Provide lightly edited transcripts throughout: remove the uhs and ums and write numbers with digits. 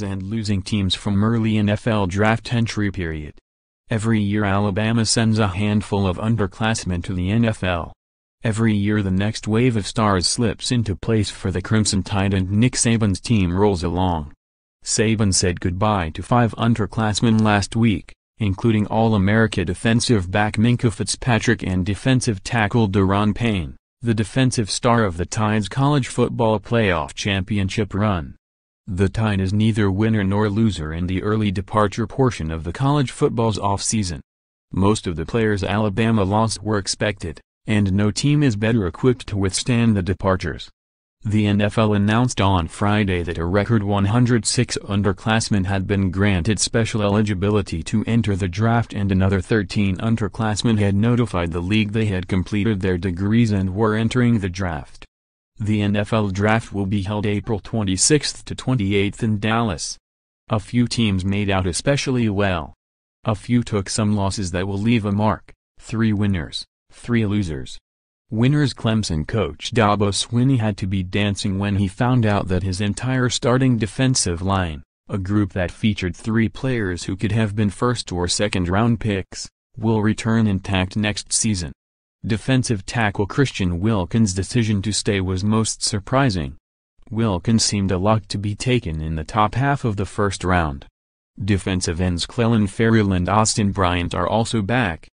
and losing teams from early NFL draft entry period. Every year Alabama sends a handful of underclassmen to the NFL. Every year the next wave of stars slips into place for the Crimson Tide and Nick Saban's team rolls along. Saban said goodbye to 5 underclassmen last week, including All-America defensive back Minkah Fitzpatrick and defensive tackle DaRon Payne, the defensive star of the Tide's college football playoff championship run. The Tide is neither winner nor loser in the early departure portion of the college football's offseason. Most of the players Alabama lost were expected, and no team is better equipped to withstand the departures. The NFL announced on Friday that a record 106 underclassmen had been granted special eligibility to enter the draft and another 13 underclassmen had notified the league they had completed their degrees and were entering the draft. The NFL draft will be held April 26 to 28 in Dallas. A few teams made out especially well. A few took some losses that will leave a mark: 3 winners, 3 losers. Winners Clemson coach Dabo Swinney had to be dancing when he found out that his entire starting defensive line, a group that featured 3 players who could have been first or second round picks, will return intact next season. Defensive tackle Christian Wilkins' decision to stay was most surprising. Wilkins seemed a lock to be taken in the top half of the first round. Defensive ends Clelin Ferrell and Austin Bryant are also back.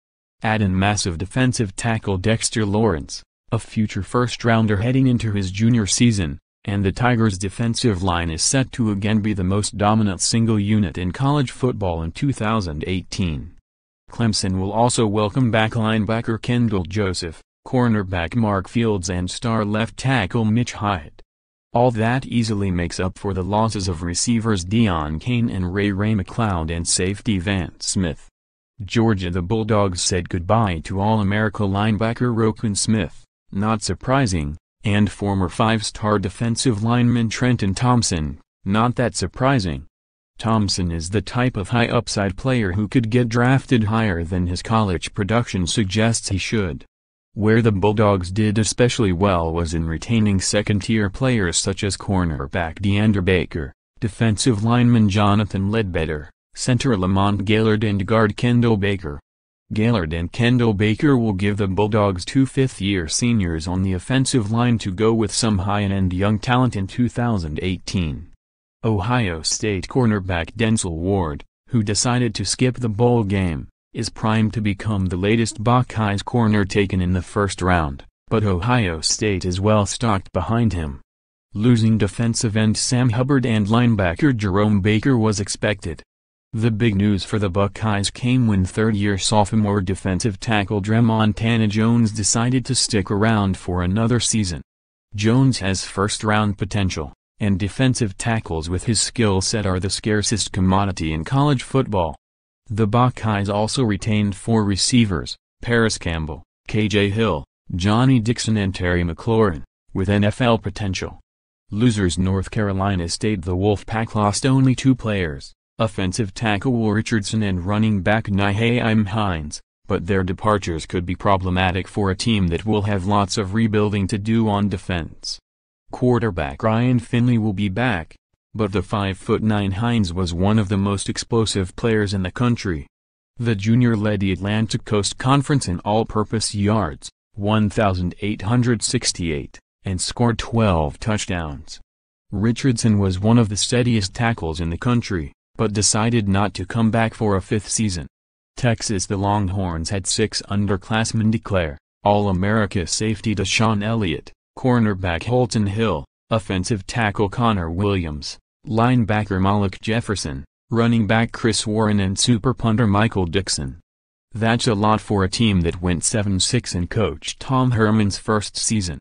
Add in massive defensive tackle Dexter Lawrence, a future first-rounder heading into his junior season, and the Tigers' defensive line is set to again be the most dominant single unit in college football in 2018. Clemson will also welcome back linebacker Kendall Joseph, cornerback Mark Fields and star left tackle Mitch Hyatt. All that easily makes up for the losses of receivers Deon Cain and Ray McCloud and safety Vance Smith. Georgia: the Bulldogs said goodbye to All-America linebacker Roquan Smith, not surprising, and former 5-star defensive lineman Trenton Thompson, not that surprising. Thompson is the type of high-upside player who could get drafted higher than his college production suggests he should. Where the Bulldogs did especially well was in retaining second-tier players such as cornerback DeAndre Baker, defensive lineman Jonathan Ledbetter, center Lamont Gaillard and guard Kendall Baker. Gaillard and Kendall Baker will give the Bulldogs 2 fifth-year seniors on the offensive line to go with some high-end young talent in 2018. Ohio State cornerback Denzel Ward, who decided to skip the bowl game, is primed to become the latest Buckeyes corner taken in the first round, but Ohio State is well stocked behind him. Losing defensive end Sam Hubbard and linebacker Jerome Baker was expected. The big news for the Buckeyes came when third-year sophomore defensive tackle Dre'Montana Jones decided to stick around for another season. Jones has first-round potential, and defensive tackles with his skill set are the scarcest commodity in college football. The Buckeyes also retained 4 receivers, Paris Campbell, K.J. Hill, Johnny Dixon and Terry McLaurin, with NFL potential. Losers: North Carolina State: the Wolfpack lost only 2 players, offensive tackle Will Richardson and running back Nyheim Hines, but their departures could be problematic for a team that will have lots of rebuilding to do on defense. Quarterback Ryan Finley will be back, but the 5'9" Hines was one of the most explosive players in the country. The junior led the Atlantic Coast Conference in all-purpose yards, 1,868, and scored 12 touchdowns. Richardson was one of the steadiest tackles in the country, but decided not to come back for a 5th season. Texas: the Longhorns had 6 underclassmen declare: All-America safety Deshaun Elliott, cornerback Holton Hill, offensive tackle Connor Williams, linebacker Malik Jefferson, running back Chris Warren and super punter Michael Dixon. That's a lot for a team that went 7-6 in Coach Tom Herman's first season.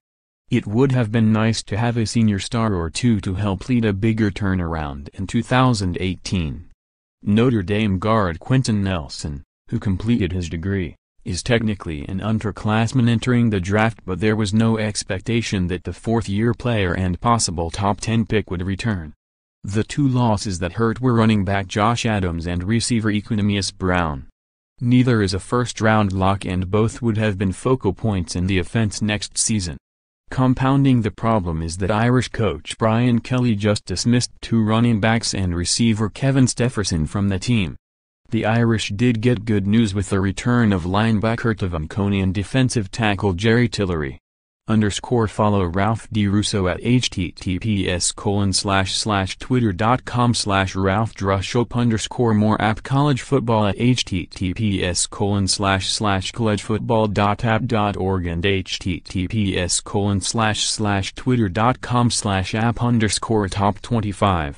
It would have been nice to have a senior star or 2 to help lead a bigger turnaround in 2018. Notre Dame guard Quentin Nelson, who completed his degree, is technically an underclassman entering the draft, but there was no expectation that the 4th-year player and possible top 10 pick would return. The 2 losses that hurt were running back Josh Adams and receiver Equanimeous Brown. Neither is a first-round lock and both would have been focal points in the offense next season. Compounding the problem is that Irish coach Brian Kelly just dismissed 2 running backs and receiver Kevin Stepherson from the team. The Irish did get good news with the return of linebacker Tavon and defensive tackle Jerry Tillery. Follow Ralph D. Russo at https://twitter.com/RalphDrushop_ more app college football at https://collegefootball.app.org and https://twitter.com/app_top25.